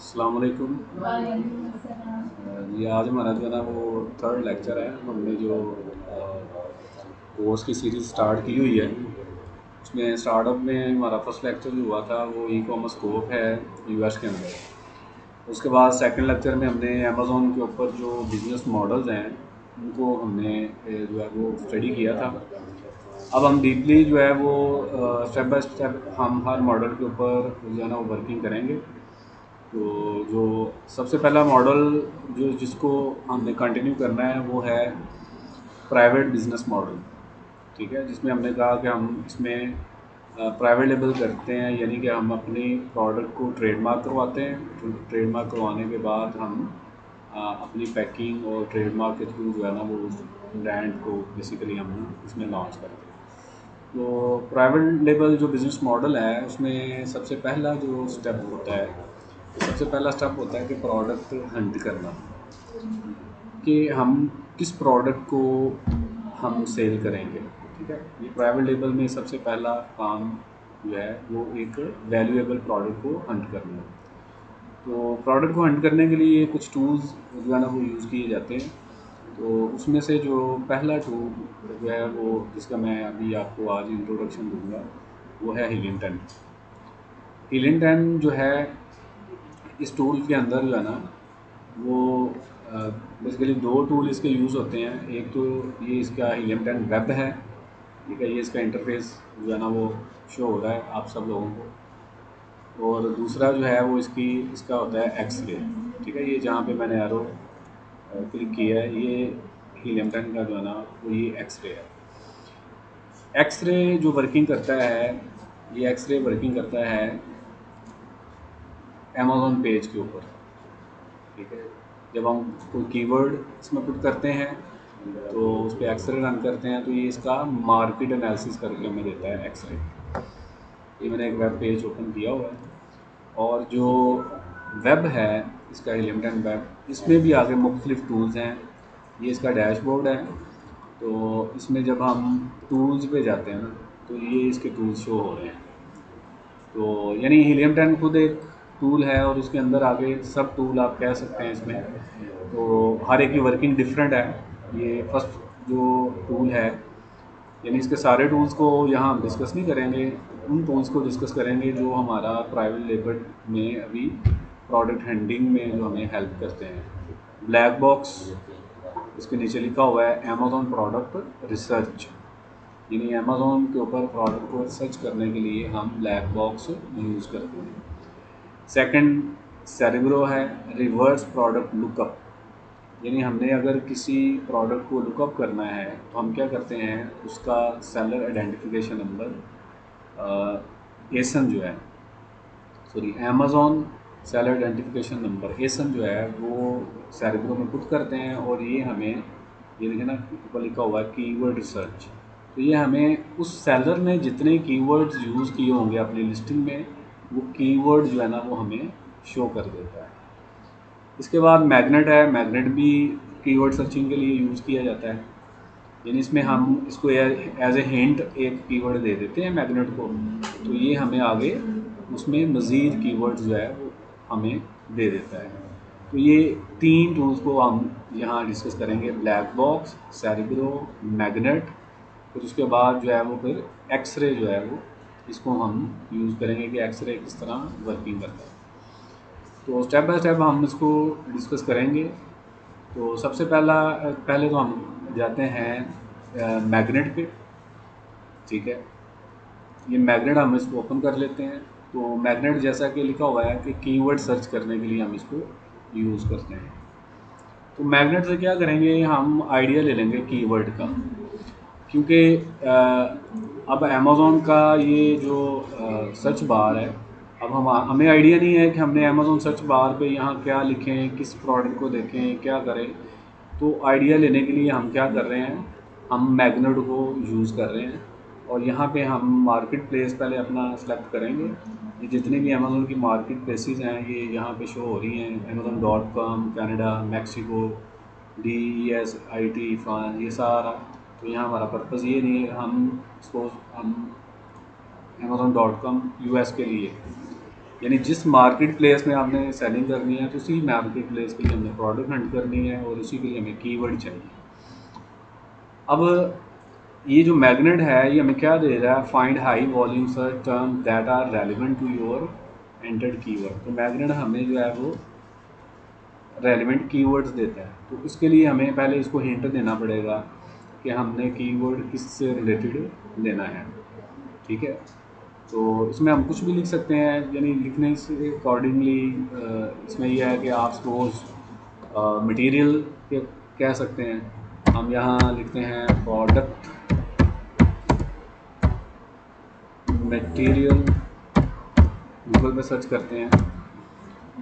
अस्सलाम वालेकुम। ये आज हमारा जो है ना वो थर्ड लेक्चर है। हमने जो कोर्स की सीरीज़ स्टार्ट की हुई है, उसमें स्टार्टअप में हमारा फर्स्ट लेक्चर जो हुआ था वो ई कॉमर्स स्कोप है यूएस के अंदर। उसके बाद सेकंड लेक्चर में हमने अमेज़ोन के ऊपर जो बिज़नेस मॉडल्स हैं उनको हमने जो है वो स्टडी किया था। अब हम डीपली जो है वो स्टेप बाय स्टेप हम हर मॉडल के ऊपर जो है ना वो वर्किंग करेंगे। तो जो सबसे पहला मॉडल जो जिसको हमने कंटिन्यू करना है वो है प्राइवेट बिजनेस मॉडल। ठीक है, जिसमें हमने कहा कि हम इसमें प्राइवेट लेबल करते हैं, यानी कि हम अपनी प्रोडक्ट को ट्रेडमार्क करवाते हैं। ट्रेडमार्क करवाने के बाद हम अपनी पैकिंग और ट्रेडमार्क के थ्रू जो है ना वो उस ब्रांड को बेसिकली हम इसमें लॉन्च करते हैं। तो प्राइवेट लेबल जो बिज़नेस मॉडल है उसमें सबसे पहला जो स्टेप होता है, सबसे पहला स्टेप होता है कि प्रोडक्ट हंट करना, कि हम किस प्रोडक्ट को हम सेल करेंगे। ठीक है, ये प्राइवेट लेबल में सबसे पहला काम जो है वो एक वैल्यूएबल प्रोडक्ट को हंट करना है। तो प्रोडक्ट को हंट करने के लिए कुछ टूल्स जो है ना वो यूज़ किए जाते हैं। तो उसमें से जो पहला टूल जो है वो जिसका मैं अभी आपको आज इंट्रोडक्शन दूंगा वो है हीलिंग 10। हीलिंग 10 जो है इस टूल के अंदर जो है ना वो बेसिकली दो टूल इसके यूज़ होते हैं। एक तो ये इसका हीलियम 10 वेब है। ठीक है, ये इसका इंटरफेस जो है ना वो शो हो रहा है आप सब लोगों को। और दूसरा जो है वो इसका होता है एक्सरे। ठीक है, ये जहाँ पे मैंने एरो क्लिक किया है ये हीलियम 10 का जो है ना वो ये एक्सरे है। एक्सरे जो वर्किंग करता है, ये एक्सरे वर्किंग करता है अमेज़न पेज के ऊपर। ठीक है, जब हम कोई कीवर्ड इसमें पुट करते हैं तो उस पर एक्सरे रन करते हैं तो ये इसका मार्केट एनालिसिस करके हमें देता है एक्सरे। ये मैंने एक वेब पेज ओपन किया हुआ है। और जो वेब है इसका एलिमेंट वेब, इसमें भी आगे मुख्तलिफ टूल्स हैं। ये इसका डैशबोर्ड है। तो इसमें जब हम टूल्स पे जाते हैं ना तो ये इसके टूल्स शो हो रहे हैं। तो यानी हीलियम 10 खुद एक टूल है और उसके अंदर आगे सब टूल आप कह सकते हैं इसमें। तो हर एक की वर्किंग डिफरेंट है। ये फर्स्ट जो टूल है, यानी इसके सारे टूल्स को यहाँ हम डिस्कस नहीं करेंगे। उन टूल्स को डिस्कस करेंगे जो हमारा प्राइवेट लेबल में अभी प्रोडक्ट हैंडलिंग में जो हमें हेल्प करते हैं। ब्लैक बॉक्स, इसके नीचे लिखा हुआ है अमेज़ॉन प्रोडक्ट रिसर्च, यानी अमेज़ॉन के ऊपर प्रोडक्ट को सर्च करने के लिए हम ब्लैक बॉक्स यूज़ करते हैं। सेकंड सेरेब्रो है रिवर्स प्रोडक्ट लुकअप, यानी हमने अगर किसी प्रोडक्ट को लुकअप करना है तो हम क्या करते हैं, उसका सेलर आइडेंटिफिकेशन नंबर एसन जो है, sorry Amazon seller identification number ASIN जो है वो सेरेब्रो में पुट करते हैं। और ये हमें ये देखिए ना ऊपर लिखा हुआ है कीवर्ड रिसर्च। तो ये हमें उस सेलर ने जितने कीवर्ड्स यूज़ किए होंगे अपनी लिस्टिंग में वो कीवर्ड जो है ना वो हमें शो कर देता है। इसके बाद मैग्नेट है। मैग्नेट भी कीवर्ड सर्चिंग के लिए यूज़ किया जाता है, यानी इसमें हम इसको एज ए हिंट एक कीवर्ड दे देते हैं मैग्नेट को, तो ये हमें आगे उसमें मज़ीद कीवर्ड जो है वो हमें दे देता है। तो ये तीन टूल्स को हम यहाँ डिस्कस करेंगे, ब्लैक बॉक्स, सेरेब्रो, मैग्नेट। फिर उसके बाद जो है वो फिर एक्सरे जो है वो इसको हम यूज़ करेंगे कि एक्सरे किस तरह वर्किंग करता है। तो स्टेप बाय स्टेप हम इसको डिस्कस करेंगे। तो सबसे पहले तो हम जाते हैं मैग्नेट पे। ठीक है, ये मैग्नेट हम इसको ओपन कर लेते हैं। तो मैग्नेट जैसा कि लिखा हुआ है कि कीवर्ड सर्च करने के लिए हम इसको यूज़ करते हैं। तो मैग्नेट से क्या करेंगे, हम आइडिया ले लेंगे कीवर्ड का, क्योंकि अब अमेज़ॉन का ये जो सर्च बार है, अब हमें आइडिया नहीं है कि हमने अमेज़ॉन सर्च बार पे यहाँ क्या लिखें, किस प्रोडक्ट को देखें, क्या करें। तो आइडिया लेने के लिए हम क्या कर रहे हैं, हम मैग्नेट को यूज़ कर रहे हैं। और यहाँ पे हम मार्केट प्लेस पहले अपना सेलेक्ट करेंगे। ये जितने भी अमेज़ॉन की मार्केट प्लेसेस हैं ये यहाँ पे शो हो रही हैं, Amazon.com Canada, Mexico, DESIT France, ये सारा। तो यहाँ हमारा पर्पज़ ये नहीं है, हम सपोज हम Amazon.com US के लिए, यानी जिस मार्केट प्लेस में आपने सेलिंग करनी है तो उसी मार्केट प्लेस के लिए हमें प्रोडक्ट हंट करनी है और उसी के लिए हमें कीवर्ड चाहिए। अब ये जो मैग्नेट है ये हमें क्या दे रहा है, find high volume search term that are relevant to your entered keyword. तो मैग्नेट हमें जो है वो रेलिवेंट कीवर्ड्स देता है। तो इसके लिए हमें पहले इसको हिंट देना पड़ेगा कि हमने कीवर्ड किससे रिलेटेड देना है। ठीक है, तो इसमें हम कुछ भी लिख सकते हैं, यानी लिखने से अकॉर्डिंगली इसमें यह है कि आप सपोज मटेरियल के कह सकते हैं। हम यहाँ लिखते हैं प्रोडक्ट मटेरियल, गूगल पे सर्च करते हैं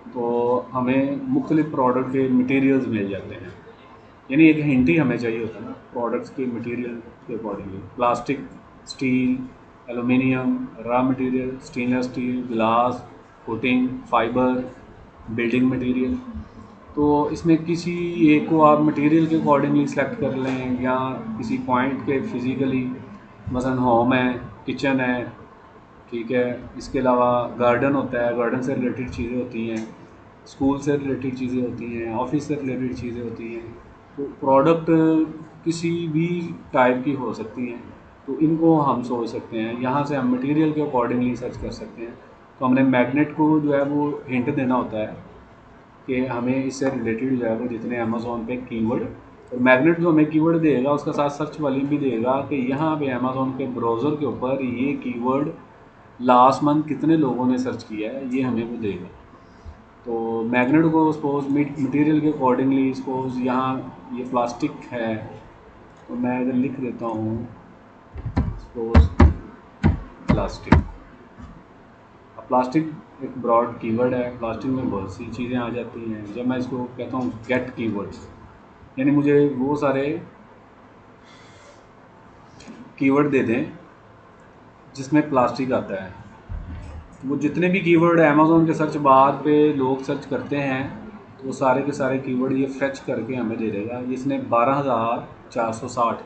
तो हमें मुख्तलिफ प्रोडक्ट के मटेरियल्स मिल जाते हैं। यानी एक हिंट ही हमें चाहिए होता है ना प्रोडक्ट्स के मटेरियल के accordingly. Plastic, steel, aluminium, raw material, stainless steel, glass, coating, fibre, building material. तो इसमें किसी एक को आप मटेरियल के अकॉर्डिंगली सेलेक्ट कर लें या किसी पॉइंट के फिज़िकली, मसलन होम है, किचन है, ठीक है, इसके अलावा गार्डन होता है, गार्डन से रिलेटेड चीज़ें होती हैं, स्कूल से रिलेटेड चीज़ें होती हैं, ऑफिस से रिलेटेड चीज़ें होती हैं। तो प्रोडक्ट किसी भी टाइप की हो सकती हैं, तो इनको हम सोच सकते हैं। यहाँ से हम मटेरियल के अकॉर्डिंगली सर्च कर सकते हैं। तो हमने मैग्नेट को जो है वो हिंट देना होता है कि हमें इससे रिलेटेड जो है वो जितने अमेज़ोन पे कीवर्ड, और मैग्नेट जो हमें कीवर्ड देगा उसका साथ सर्च वाली भी देगा कि यहाँ पे अमेज़ोन के ब्राउज़र के ऊपर ये कीवर्ड लास्ट मंथ कितने लोगों ने सर्च किया है, ये हमें वो देगा। तो मैग्नेट को सपोज मटेरियल के अकॉर्डिंगली सपोज यहाँ ये प्लास्टिक है तो मैं इधर लिख देता हूँ सपोज प्लास्टिक। अब प्लास्टिक एक ब्रॉड कीवर्ड है, प्लास्टिक में बहुत सी चीज़ें आ जाती हैं। जब मैं इसको कहता हूँ गेट कीवर्ड्स, यानी मुझे वो सारे कीवर्ड दे दें जिसमें प्लास्टिक आता है। वो जितने भी कीवर्ड अमेज़ोन के सर्च बार पे लोग सर्च करते हैं तो वो सारे के सारे कीवर्ड ये फेच करके हमें दे देगा। इसने 12,460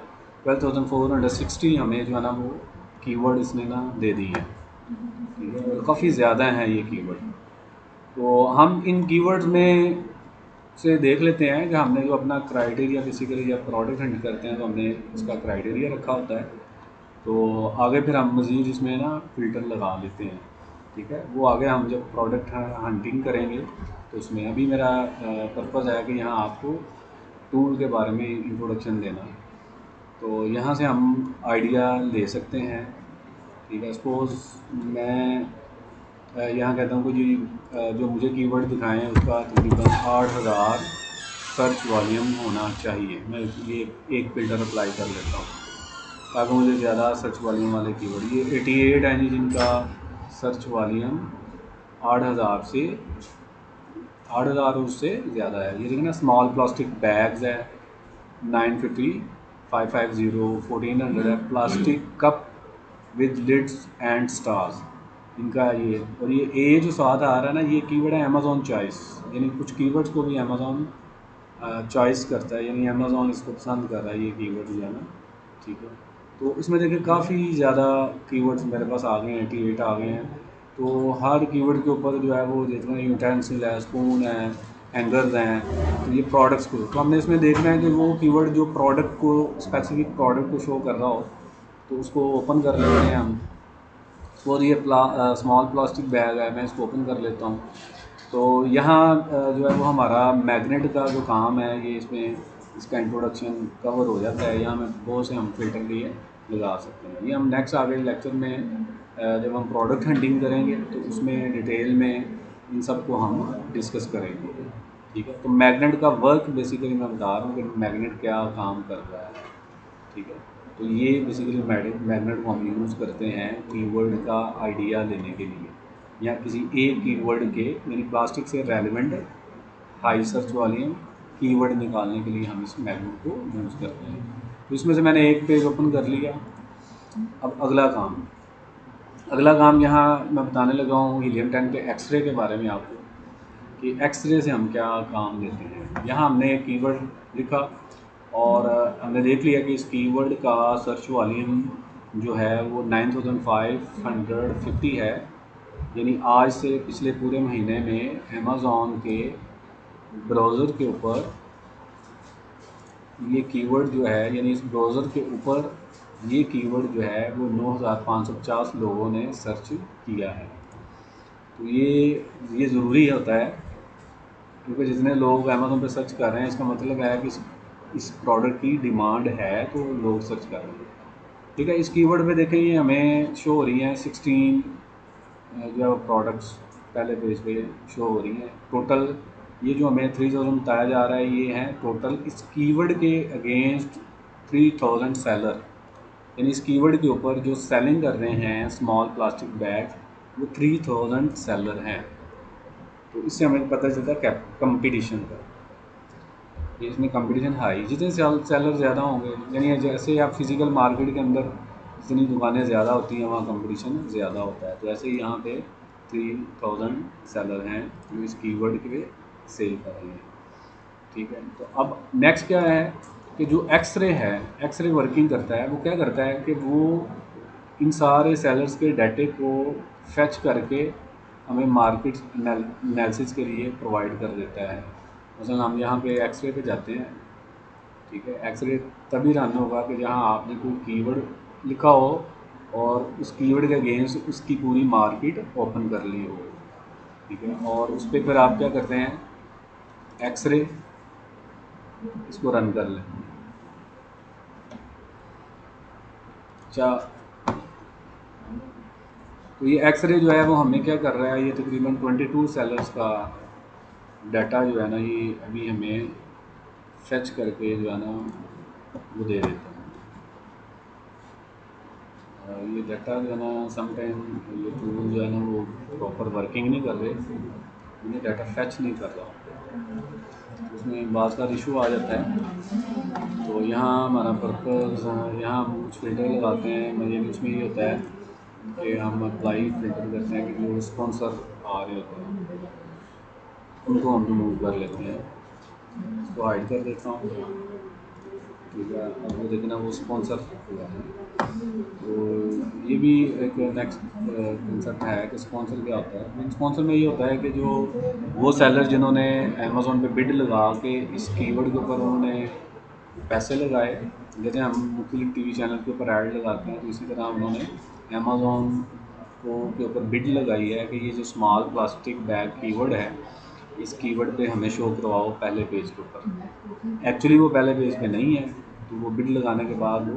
12,460 हमें जो है ना वो कीवर्ड इसने ना दे दी है। ठीक है, काफ़ी ज़्यादा हैं ये कीवर्ड। तो हम इन कीवर्ड्स में से देख लेते हैं कि हमने जो अपना क्राइटेरिया बेसिकली जब प्रोडक्ट हंट करते हैं तो हमने इसका क्राइटेरिया रखा होता है। तो आगे फिर हम मज़ीद इसमें ना फ़िल्टर लगा लेते हैं। ठीक है, वो आगे हम जब प्रोडक्ट हंटिंग करेंगे तो उसमें अभी मेरा पर्पज़ है कि यहाँ आपको टूल के बारे में इंट्रोडक्शन देना। तो यहाँ से हम आइडिया ले सकते हैं। ठीक है, सपोज़ मैं यहाँ कहता हूँ कि जी जो मुझे कीवर्ड दिखाएं हैं उसका तकरीबन 8,000 सर्च वॉल्यूम होना चाहिए। मैं ये एक फ़िल्टर अप्लाई कर लेता हूँ ताकि मुझे ज़्यादा सर्च वॉल्यूम वाले कीवर्ड, ये 88 हैं जी जिनका सर्च वॉल्यूम 8,000 से 8,000 उससे ज़्यादा है। ये देखिए ना, स्मॉल प्लास्टिक बैग्स है 950, 550, 1400 है। Plastic cup with lids and stars, इनका ये, और ये ए जो स्वाद आ रहा है ना ये कीवर्ड है अमेज़ॉन चॉइस। यानी कुछ कीवर्ड्स को भी अमेज़ॉन चॉइस करता है, यानी अमेज़ॉन इसको पसंद कर रहा है ये कीवर्ड जो है ना। ठीक है, तो इसमें देखिए काफ़ी ज़्यादा कीवर्ड्स मेरे पास आ गए हैं, 88 आ गए हैं। तो हर कीवर्ड के ऊपर जो है वो जितना यूटेंसिल है, स्पून है, हैंगर्स हैं, तो ये प्रोडक्ट्स को, तो हमने इसमें देखना है कि वो कीवर्ड जो प्रोडक्ट को, स्पेसिफिक प्रोडक्ट को शो कर रहा हो, तो उसको ओपन कर लेते हैं हम। और ये स्मॉल प्लास्टिक बैग है, मैं इसको ओपन कर लेता हूँ। तो यहाँ जो है वो हमारा मैग्नेट का जो काम है ये इसमें इसका इंट्रोडक्शन कवर हो जाता है। यहाँ में बहुत से हम फ़िल्टर लिए लगा सकते हैं। ये हम नेक्स्ट आगे लेक्चर में जब हम प्रोडक्ट हंटिंग करेंगे तो उसमें डिटेल में इन सब को हम डिस्कस करेंगे। ठीक है, तो मैग्नेट का वर्क बेसिकली मैं बता रहा हूँ कि मैग्नेट क्या काम कर रहा है। ठीक है, तो ये बेसिकली मैग्नेट को हम यूज़ करते हैं कीवर्ड का आइडिया लेने के लिए, या किसी एक कीवर्ड के, यानी प्लास्टिक से relevant high search volume keyword निकालने के लिए हम इस मैग्नेट को यूज़ करते हैं। तो इसमें से मैंने एक पेज ओपन कर लिया। अब अगला काम यहाँ मैं बताने लगा हूँ हीलियम 10 के एक्सरे के बारे में आपको, कि एक्सरे से हम क्या काम लेते हैं। यहाँ हमने एक कीवर्ड लिखा और हमने देख लिया कि इस कीवर्ड का सर्च वॉल्यूम जो है वो 9,550 है। यानी आज से पिछले पूरे महीने में अमेज़ॉन के ब्राउज़र के ऊपर ये कीवर्ड जो है, यानी इस ब्राउज़र के ऊपर ये कीवर्ड जो है वो 9550 लोगों ने सर्च किया है। तो ये ज़रूरी होता है, क्योंकि जितने लोग अमेज़ॉन पे सर्च कर रहे हैं इसका मतलब है कि इस प्रोडक्ट की डिमांड है, तो लोग सर्च कर रहे हैं। ठीक है, इस कीवर्ड पे देखें ये हमें शो हो रही हैं 16 जो प्रोडक्ट्स पहले पेज पे शो हो रही हैं। टोटल ये जो हमें 3000 बताया जा रहा है, ये हैं टोटल इस कीवर्ड के अगेंस्ट 3000 सेलर, यानी इस कीवर्ड के ऊपर जो सेलिंग कर रहे हैं स्मॉल प्लास्टिक बैग, वो 3000 सेलर हैं। तो इससे हमें पता चलता है कंपटीशन का, इसमें कंपटीशन हाई, जितने सेलर ज़्यादा होंगे, यानी जैसे आप फिज़िकल मार्केट के अंदर जितनी दुकानें ज़्यादा होती हैं वहाँ कंपटीशन ज़्यादा होता है। तो ऐसे ही यहाँ पे 3000 सेलर हैं जो इस कीवर्ड के सेल कर रहे हैं। ठीक है, तो अब नेक्स्ट क्या है कि जो एक्सरे है, एक्सरे वर्किंग करता है, वो क्या करता है कि वो इन सारे सेलर्स के डाटे को फैच करके हमें मार्केट एनालिसिस के लिए प्रोवाइड कर देता है। मसलन हम यहाँ पे एक्सरे पे जाते हैं। ठीक है, एक्सरे तभी रन होगा कि जहाँ आपने कोई कीवर्ड लिखा हो और उस कीवर्ड के अगेंस्ट उसकी पूरी मार्केट ओपन कर ली हो। ठीक है, और उस पर फिर आप क्या करते हैं, एक्सरे इसको रन कर लें। अच्छा, तो ये एक्सरे जो है वो हमें क्या कर रहा है, ये तकरीबन 22 सेलर्स का डाटा जो है ना, ये अभी हमें फेच करके जो है ना वो दे देता है। ये डाटा जो है ना समटाइम ये टूल जो है ना वो प्रॉपर वर्किंग नहीं कर रहे, इन्हें डाटा फेच नहीं कर रहा, उसमें बाज़ का इशू आ जाता है। तो यहाँ हमारा पर्पज़, यहाँ हम कुछ फ़िल्टर लगाते हैं, यानी उसमें ये होता है कि हम अप्लाई फ़िल्टर करते हैं कि जो स्पॉन्सर आ रहे होते हैं उनको हम रिमूव कर लेते हैं। इसको हाइड कर देता हूँ। ठीक है, अब वो देखना वो स्पॉन्सर हुआ है। तो ये भी एक नेक्स्ट कंसेप्ट है कि स्पॉन्सर क्या होता है। स्पॉन्सर में ये होता है कि जो वो सेलर जिन्होंने अमेज़ॉन पे बिड लगा के इस कीवर्ड के ऊपर उन्होंने पैसे लगाए, जैसे हम मुख्तलिफ टीवी चैनल के ऊपर ऐड लगाते हैं, तो इसी तरह उन्होंने अमेज़ॉन को के ऊपर बिड लगाई है कि ये जो स्मॉल प्लास्टिक बैग कीवर्ड है, इस कीवर्ड पे हमें शो करवाओ पहले पेज के ऊपर। एक्चुअली वो पहले पेज पे नहीं है, तो वो बिड लगाने के बाद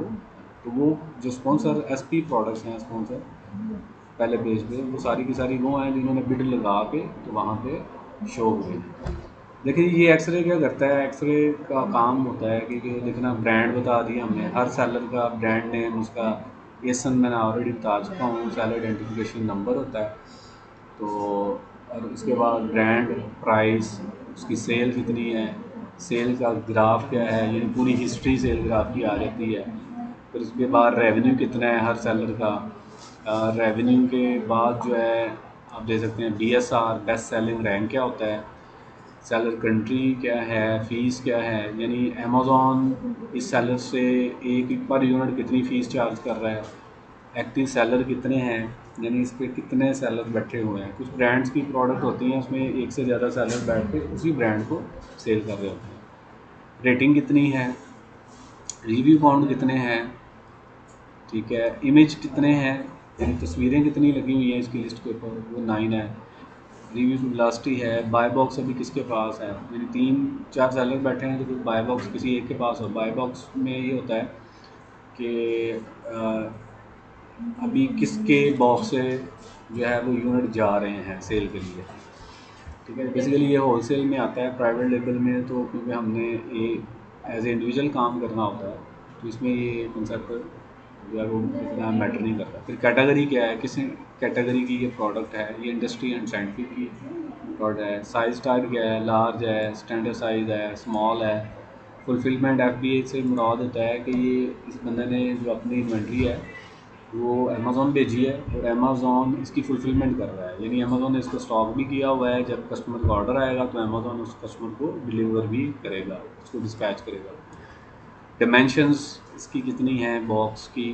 वो जो स्पॉन्सर एसपी प्रोडक्ट्स हैं, स्पॉन्सर पहले पेज पे, वो सारी की सारी वो हैं जिन्होंने बिड लगा के तो वहाँ पे शो हुए। देखिए ये एक्सरे क्या करता है, एक्सरे का काम होता है कि देखना ब्रांड बता दिया हमने, हर सेलर का ब्रांड नेम, उसका एसन मैंने ऑलरेडी बता चुका हूँ, सेलर आइडेंटिफिकेशन नंबर होता है। तो और उसके बाद ब्रांड, प्राइस, उसकी सेल कितनी है, सेल का ग्राफ क्या है, यानी पूरी हिस्ट्री सेल ग्राफ की आ जाती है। फिर उसके बाद रेवेन्यू कितना है हर सेलर का, रेवेन्यू के बाद जो है आप दे सकते हैं BSR, बेस्ट सेलिंग रैंक क्या होता है, सेलर कंट्री क्या है, फ़ीस क्या है, यानी अमेज़ॉन इस सेलर से एक पर यूनिट कितनी फ़ीस चार्ज कर रहा है, एक्टिव सेलर कितने हैं, यानी इस पर कितने सेलर बैठे हुए हैं। कुछ ब्रांड्स की प्रोडक्ट होती हैं उसमें एक से ज़्यादा सेलर बैठ के उसी ब्रांड को सेल कर रहे होते हैं। रेटिंग कितनी है, रिव्यू काउंट कितने हैं, ठीक है, इमेज कितने हैं, यानी तस्वीरें कितनी लगी हुई हैं इसकी लिस्ट के ऊपर, वो 9 है। रिव्यू की वेलोसिटी है, बाय बॉक्स अभी किसके पास है, यानी 3-4 सेलर बैठे हैं तो फिर बाय बॉक्स किसी एक के पास हो। बाय बॉक्स में ये होता है कि अभी किसके बॉक्स से जो है वो यूनिट जा रहे हैं सेल के लिए। ठीक है, बेसिकली ये होलसेल में आता है, प्राइवेट लेवल में तो क्योंकि हमने ये एज ए इंडिविजुअल काम करना होता है, तो इसमें ये कंसेप्ट जो है वो इतना मैटर नहीं करता। फिर कैटेगरी क्या है, किस कैटेगरी की ये प्रोडक्ट है, ये इंडस्ट्री एंड साइंटिफिक की प्रोडक्ट है, साइज़ टाइप क्या है, लार्ज है, स्टैंडर्ड साइज़ है, स्मॉल है। फुलफिलमेंट FBA से मुराद होता है कि ये इस बंदे ने जो अपनी इन्वेंट्री है वो अमेज़ॉन भेजी है और अमेज़ॉन इसकी फुलफिलमेंट कर रहा है, यानी अमेज़ॉन ने इसको स्टॉक भी किया हुआ है, जब कस्टमर का ऑर्डर आएगा तो अमेज़ॉन उस कस्टमर को डिलीवर भी करेगा, उसको डिस्पैच करेगा। डिमेंशंस इसकी कितनी हैं, बॉक्स की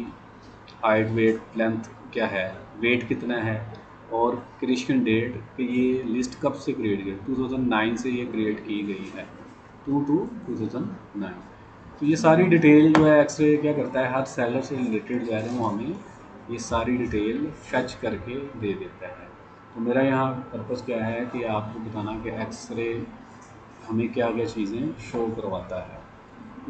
हाइट, वेट, लेंथ क्या है, वेट कितना है, और क्रिएशन डेट कि ये लिस्ट कब से क्रिएट की, 2009 से ये क्रिएट की गई है, 2/2/2009। तो ये सारी डिटेल जो है एक्सरे क्या करता है, हर सेलर से रिलेटेड जो है वो हमें ये सारी डिटेल फेच करके दे देता है। तो मेरा यहाँ पर्पज़ क्या है कि आपको बताना कि एक्सरे हमें क्या क्या चीज़ें शो करवाता है।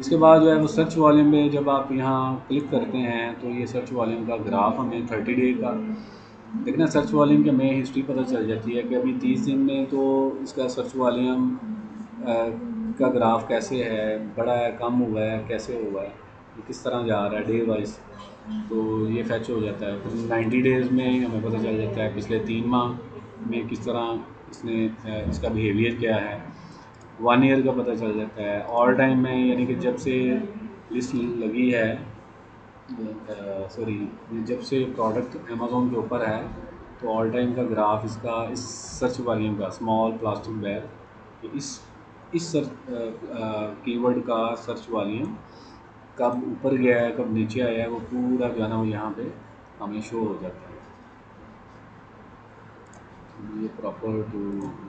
इसके बाद जो है वो सर्च वॉल्यूम में जब आप यहाँ क्लिक करते हैं तो ये सर्च वॉल्यूम का ग्राफ हमें 30 डे का देखना, सर्च वॉल्यूम की हमें हिस्ट्री पता चल जाती है कि अभी 30 दिन में तो इसका सर्च वॉल्यूम का ग्राफ कैसे है, बड़ा है, कम हुआ है, कैसे हुआ है, ये किस तरह जा रहा है डे वाइज। तो ये फैच हो जाता है। फिर 90 डेज़ में हमें पता चल जाता है पिछले 3 माह में किस तरह इसने इसका बिहेवियर क्या है। 1 ईयर का पता चल जाता है। ऑल टाइम में यानी कि जब से लिस्ट लगी है, सॉरी, जब से प्रोडक्ट अमेज़ोन के ऊपर है तो ऑल टाइम का ग्राफ इसका इस सर्च वॉल्यूम का स्मॉल प्लास्टिक बैग, इस सर्च कीवर्ड का सर्च वॉल्यूम कब ऊपर गया है, कब नीचे आया है, वो पूरा जो है ना वो यहाँ पे हमें शो हो जाता है। ये प्रॉपर टू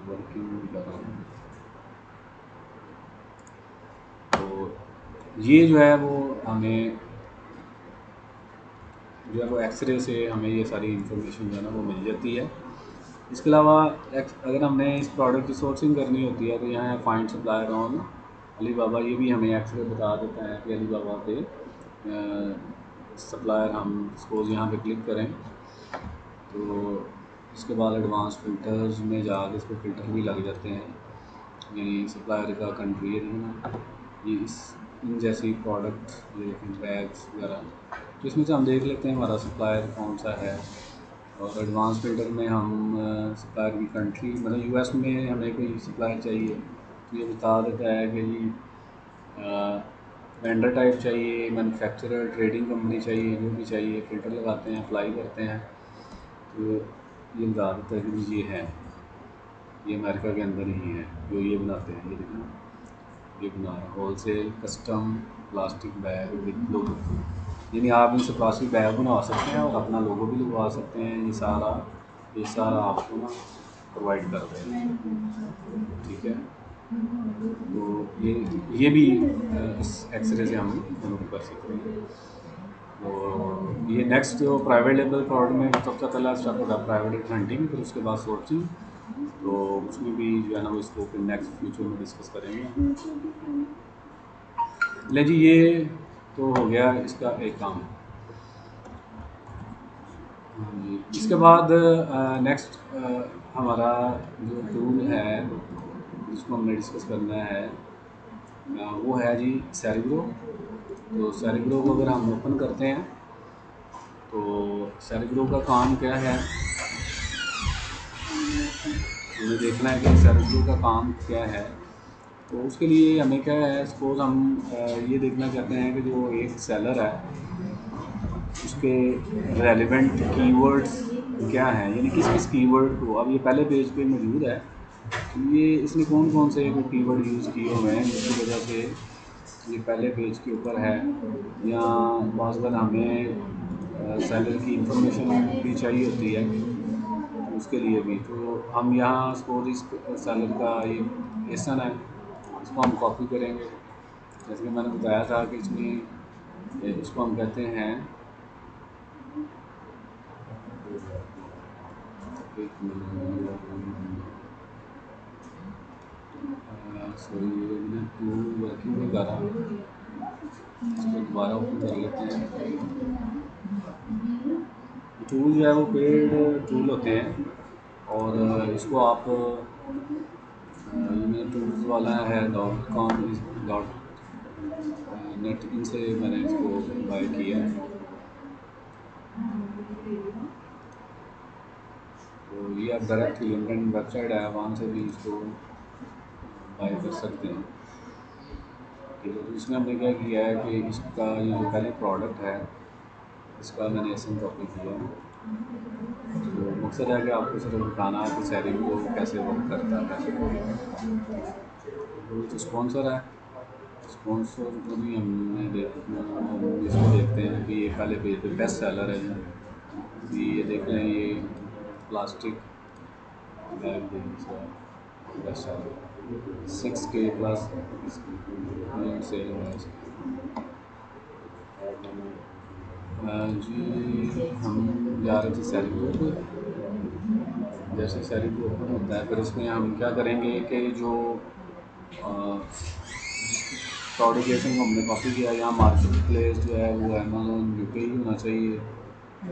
वर्किंग कर रहा हूँ। तो ये जो है वो हमें जो है वो एक्सरे से हमें ये सारी इन्फॉर्मेशन जो है ना वो मिल जाती है। इसके अलावा अगर हमने इस प्रोडक्ट की सोर्सिंग करनी होती है तो यहाँ है फाइंड सप्लायर ऑन अलीबाबा। ये भी हमें एक्सरे बता देता है कि अलीबाबा पे सप्लायर हम सपोज यहाँ पे क्लिक करें तो इसके बाद एडवांस फ़िल्टर्स में जाकर इसको फ़िल्टर भी लग जाते हैं, यानी सप्लायर का कंट्री है ना, ये इस इन जैसी प्रोडक्ट, ये बैग्स वगैरह, तो इसमें से हम देख लेते हैं हमारा सप्लायर कौन सा है। और एडवांस फ़िल्टर में हम सप्लायर की कंट्री, मतलब यूएस में हमें कोई सप्लायर चाहिए तो ये बता देता है कि जी वेंडर टाइप चाहिए, मैन्युफैक्चरर, ट्रेडिंग कंपनी चाहिए, जो भी चाहिए, फ़िल्टर लगाते हैं, अप्लाई करते हैं तो ये बता देता है कि जी ये है, ये अमेरिका के अंदर ही है जो ये बनाते हैं। ये देखना, ये बना रहा wholesale custom plastic bag with logo, यानी आप इनसे प्लास्टिक बैग बनवा सकते हैं और अपना लोगो भी लगवा सकते हैं। ये सारा आपको ना प्रोवाइड कर रहे हैं, ठीक है। तो ये भी इस एक्सरे से हम अनुभव कर सकते हैं। तो ये नेक्स्ट जो प्राइवेट लेवल प्रोडक्ट में सबसे पहला स्टेप होता है प्राइवेट हंटिंग, फिर उसके बाद सोर्सिंग। तो उसमें भी जो है ना वो इसको फिर नेक्स्ट फ्यूचर में डिस्कस करेंगे। ले जी, ये तो हो गया इसका एक काम। इसके बाद नेक्स्ट हमारा जो टूल है जिसको हमने डिस्कस करना है वो है जी सेरेब्रो। तो सेरेब्रो को अगर हम ओपन करते हैं तो सेरेब्रो का काम क्या है, हमें देखना है कि सेरेब्रो का काम क्या है। तो उसके लिए हमें क्या है, सपोज़ हम ये देखना चाहते हैं कि जो एक सेलर है उसके रेलिवेंट कीवर्ड्स क्या हैं, यानी किस किस कीवर्ड को, अब ये पहले पेज पे मौजूद है तो ये इसने कौन कौन से कीवर्ड यूज़ किए हुए हैं जिसकी वजह से ये पहले पेज के ऊपर है। या बहुत बार हमें सेलर की इंफॉर्मेशन भी चाहिए होती है तो उसके लिए भी, तो हम यहाँ सपोज इस सेलर का ये लेसन है, इसको हम कॉपी करेंगे। जैसे कि मैंने बताया था कि इसमें इसको हम कहते हैं, एक सॉरी ये टूल वर्किंग नहीं कर रहा, इसको दोबारा ओपन कर लेते हैं। टूल जो है वो पेड टूल होते हैं और इसको आप ये टूल्स वाला है .com.net, इनसे मैंने इसको बाय किया है। तो ये आप डायरेक्ट लिंक्डइन वेबसाइट है, वहाँ से भी इसको बाय कर सकते हैं, ठीक है। तो इसमें हमने क्या किया है कि इसका ये जो पहले प्रोडक्ट है इसका मैंने एसन कॉपी किया है। तो मकसद है कि आपको सिर्फ बताना है कि सेरेब्रो कैसे वर्क करता है। तो जो स्पॉन्सर है, स्पॉन्सर को भी हमने इसको देखते हैं कि ये पहले पेज पे बेस्ट सेलर है। ये देख लें, ये प्लास्टिक बैग देंगे best seller 6K plus sale है जी। हम जा रहे थे सैरी ग्रुप। जैसे सैरी ग्रुप ओपन होता है फिर इसमें हम क्या करेंगे कि जो प्रोडक्शन को हमने कॉपी किया यहाँ मार्केट प्लेस जो है वो अमेज़न यूके ही होना चाहिए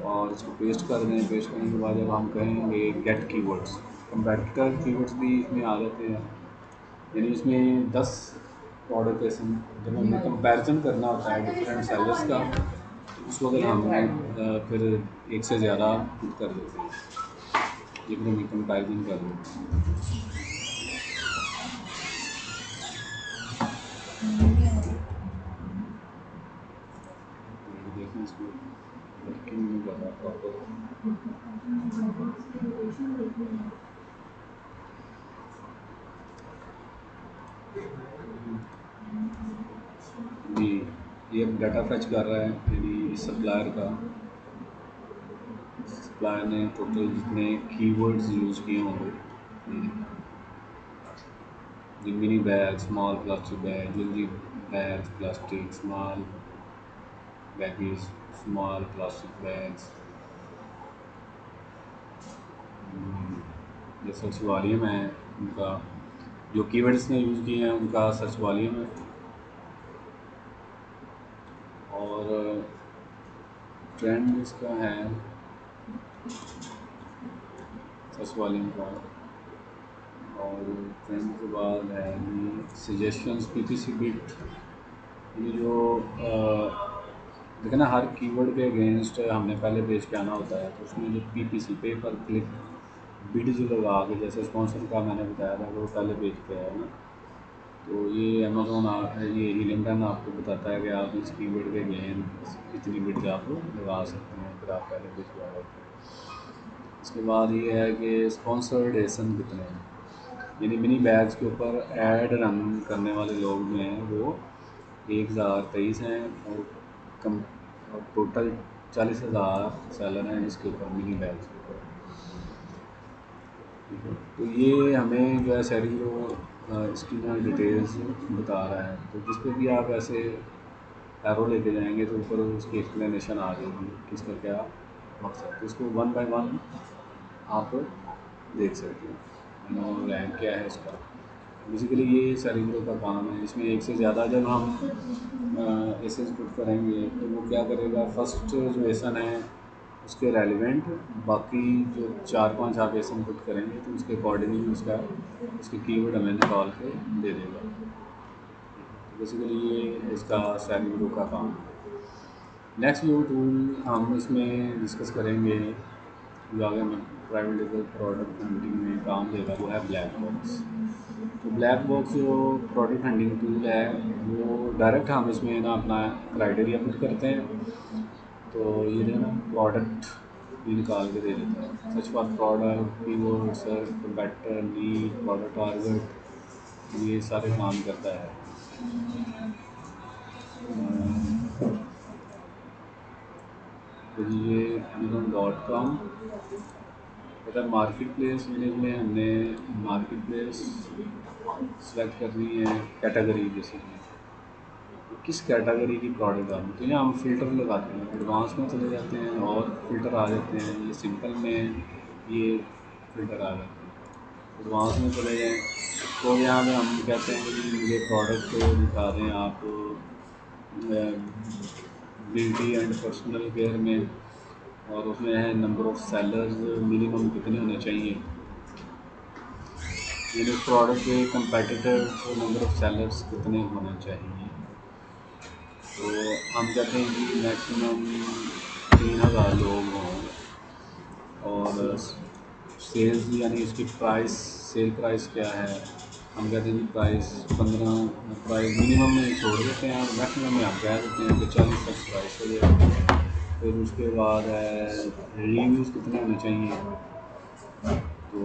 और इसको पेस्ट कर दें। पेस्ट करने के बाद जब हम कहेंगे गेट कीवर्ड्स, कंपेटिटर कीवर्ड्स भी इसमें आ जाते हैं। यानी इसमें 10 प्रोडक्ट ऐसे जब हमें कंपैरिजन करना होता है डिफरेंट सेलर्स का तो उस वक्त हम फिर एक से ज़्यादा पुट कर देते हैं जिनको हमें कंपैरिजन कर देते हैं। देखना इसको वर्किंग नहीं कर रहा प्रॉपर। जी ये अब डाटा फैच कर रहा है यानी सप्लायर का। सप्लायर ने टोटल जितने कीवर्ड्स यूज़ किए होंगे mini bag, small plastic bag, jewellery bag, plastic small baggage, small plastic bags, जो सर्च वॉल्यूम है उनका, जो कीवर्ड्स ने यूज़ किए हैं उनका सर्च वॉल्यूम है और ट्रेंड इसका है सर्च वॉल्यूम का। और ट्रेंड के बाद है सजेशंस पीपीसी बिट। ये जो देखो ना हर कीवर्ड के अगेंस्ट हमने पहले पेज पे आना होता है तो उसमें जो पीपीसी पे पर क्लिक बिड जो लगा के जैसे स्पॉन्सर का मैंने बताया था वो पहले पेज पे है ना। तो ये अमेज़ोन ये हिलिंगटन आपको बताता है कि आप इस कीवर्ड के अगेंस्ट इतनी बिड आप लगा सकते हैं फिर आप पहले पेज पे आ जाते हैं। इसके बाद ये है कि स्पॉन्सर्ड एसन कितने हैं यानी मिनी बैग्स के ऊपर ऐड रन करने वाले लोग जो हैं वो 1023 हैं और कम और टोटल 40,000 सेलर हैं इसके ऊपर मिनी बैग्स के ऊपर। तो ये हमें जो है सैरी इसकी ना डिटेल्स बता रहा है तो जिस पे भी आप ऐसे एरो लेके जाएंगे तो ऊपर उसकी एक्सप्लेनेशन आ जाएगी कि इसका क्या मकसद। तो इसको वन बाय वन आप देख सकते हैं और रैंक क्या है इसका। बेसिकली ये सैरी का काम है। इसमें एक से ज़्यादा जब हम एसेस पुट करेंगे तो वो क्या करेगा फर्स्ट जो एसन है उसके रेलिवेंट बाकी जो 4-5 आप एसन पुट करेंगे तो उसके अकॉर्डिंगली उसके कीवर्ड हमें निकाल के दे देगा। तो बेसिकली ये इसका सैरी का काम है। नेक्स्ट जो टूल हम इसमें डिस्कस करेंगे जो आगे हमें प्राइवेट लेवल प्रोडक्ट हंटिंग में काम देगा वो है ब्लैक बॉक्स। तो ब्लैक बॉक्स जो प्रोडक्ट हंटिंग टूल है वो डायरेक्ट हम इसमें ना अपना क्राइटेरिया पुट करते हैं तो ये जो है ना प्रोडक्ट ये निकाल के दे देता है। Search for product keyword search competitor need product target ये सारे काम करता है। तो ये amazon.com अगर मार्केट प्लेस में हमने मार्केट प्लेस सेलेक्ट करनी है कैटेगरी जैसे कि किस कैटेगरी की प्रोडक्ट आनी तो यहाँ हम फ़िल्टर लगाते हैं एडवांस में चले जाते हैं और फ़िल्टर आ जाते हैं। ये सिंपल में ये फ़िल्टर आ जाते हैं। एडवांस में चले जाएँ तो यहाँ पे हम कहते हैं कि मुझे प्रोडक्ट दिखा दें आप ब्यूटी एंड पर्सनल केयर में और उसमें है नंबर ऑफ़ सेलर्स मिनिमम कितने होने चाहिए यानी प्रोडक्ट के कंपेटिटर नंबर ऑफ़ सेलर्स कितने होने चाहिए। तो हम कहते हैं कि मैक्सिमम 3,000 लोग हों और सेल्स यानी इसकी प्राइस सेल प्राइस क्या है हम कहते हैं कि प्राइस मिनिमम में छोड़ देते हैं और मैक्सिमम में हम कह देते हैं कि 40 तक प्राइस हो जाएगा। फिर उसके बाद है रिव्यूज़ कितने होने चाहिए तो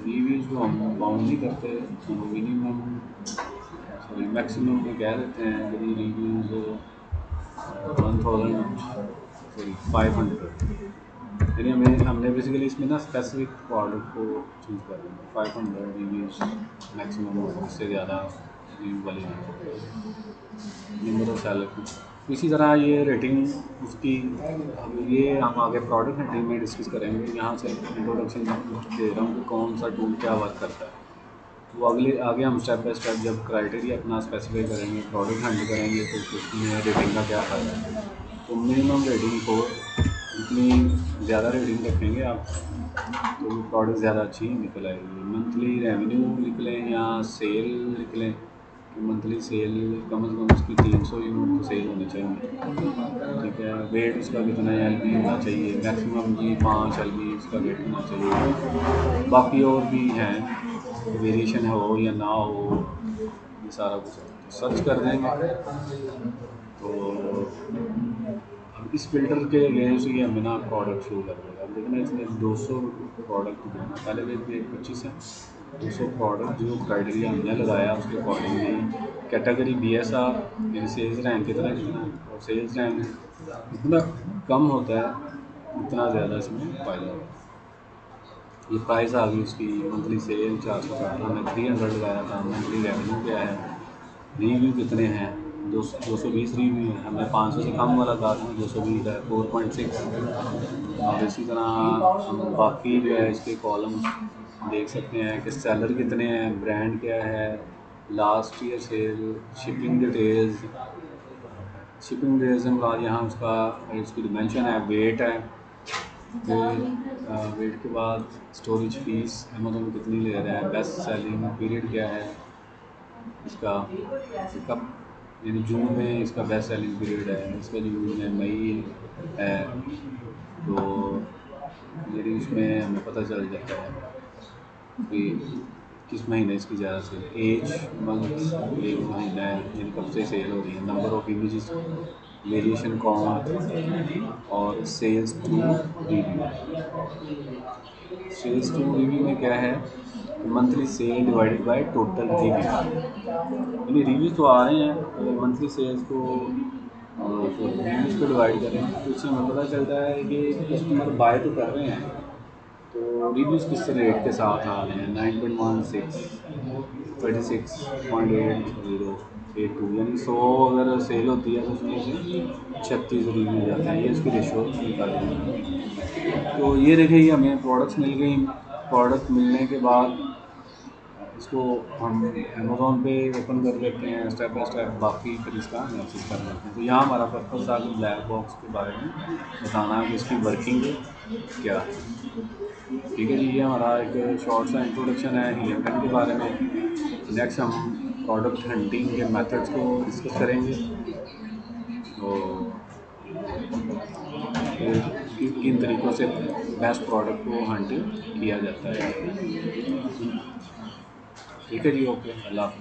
रिव्यूज़ को हम बाउंड नहीं करते हम मिनिमम सॉरी मैक्सिमम में कह देते हैं यदि रिव्यूज़ 1000 सॉरी 500 यानी हमने बेसिकली इसमें ना स्पेसिफिक प्रोडक्ट को चूज़ कर रहे हैं। 500 रिव्यूज़ मैक्सिमम हो, इससे ज़्यादा रिव्यू वाली नहीं, नंबर ऑफ सेलर। इसी तरह ये रेटिंग उसकी, अब ये हम आगे प्रोडक्ट हंटिंग में डिस्कस करेंगे। यहाँ से इंट्रोडक्शन दे रहा हूँ कि कौन सा टूल क्या वर्क करता है। वो अगले आगे हम स्टेप बाय स्टेप जब क्राइटेरिया अपना स्पेसिफाई करेंगे, प्रोडक्ट हंट करेंगे, तो उसमें रेटिंग का क्या फ़ायदा है। तो मिनिमम रेटिंग को जितनी ज़्यादा रेटिंग रखेंगे आप, तो प्रोडक्ट ज़्यादा अच्छी निकल आएगी। मंथली रेवेन्यू लिख लें या सेल लिख लें कि मंथली सेल कम से कम उसकी 300 यूनिट तो सेल होनी चाहिए। ठीक है, वेट उसका कितना एलबी होना चाहिए, मैक्सिमम जी 5 एलबी उसका वेट होना चाहिए। बाकी और भी हैं, वेरिएशन हो या ना हो, ये सारा कुछ सर्च कर देंगे। तो अब इस फ़िल्टर के अगेंस्ट ही हमें ना प्रोडक्ट शो कर देगा। अब देखना इसमें 200 प्रोडक्ट जो है ना, पहले भी 25 है, 200 प्रोडक्ट जो क्राइटेरिया हमने लगाया उसके अकॉर्डिंगली कैटेगरी BSR यानी सेल्स रैंक कितना कितना, और सेल्स रैंक जितना कम होता है उतना ज़्यादा इसमें फ़ायदा होता है। ये प्राइस आ गई उसकी, मंथली सेल 417, हमने 300 लगाया था। मंथली रेवेन्यू क्या है, रिव्यू कितने हैं, 220 रिव्यू हैं, हमने 500 से कम वाला था, 220 है, 4.6। और इसी तरह हम बाकी जो है इसके कॉलम्स देख सकते हैं कि सेलर कितने हैं, ब्रांड क्या है, last year cell, shipping details. Shipping details के बाद यहाँ उसका इसकी डिमेंशन है, वेट है, फिर वेट के बाद स्टोरेज फीस अमेज़न कितनी ले रहा है, बेस्ट सेलिंग पीरियड क्या है इसका, कब, यानी जून में इसका बेस्ट सेलिंग पीरियड है, इसका जून में मई है। तो मेरी उसमें हमें पता चल जाता है कि किस महीने इसकी ज़्यादा सेल, एज मंथ, एक महीना है यानी कब से सेल हो रही है, number of images, variation count, और sales to review. Sales to review में क्या है, monthly sale divided by total review, यानी रिव्यूज़ तो आ रहे हैं, मंथली सेल्स को रिव्यूज़ को डिवाइड करें तो इससे हमें पता चलता है कि कस्टमर बाय तो कर रहे हैं, तो रिव्यूज़ किस रेट के साथ आ रहे हैं, 9.16, 36.8082, यानी 100 अगर सेल होती है तो उसमें से 36 रिव्यूज़ आते हैं। ये उसकी रेशो निकालेंगे। तो ये देखिए, ये हमें प्रोडक्ट्स मिल गई। प्रोडक्ट मिलने के बाद इसको हम अमेज़ॉन पे ओपन कर लेते हैं, स्टेप बाय स्टेप बाकी फिर इसका एनालिसिस कर लेते हैं। तो यहाँ हमारा पर्पस था कि ब्लैक बॉक्स के बारे में बताना कि इसकी वर्किंग क्या है। ठीक है जी, ये हमारा एक शॉर्ट सा इंट्रोडक्शन है हीलियम के बारे में। नेक्स्ट हम प्रोडक्ट हंटिंग के मेथड्स को डिस्कस करेंगे, तो फिर किन तरीक़ों से बेस्ट प्रोडक्ट को हंटिंग किया जाता है। ठीक है जी, ओके, अल्लाह हाफ़िज़।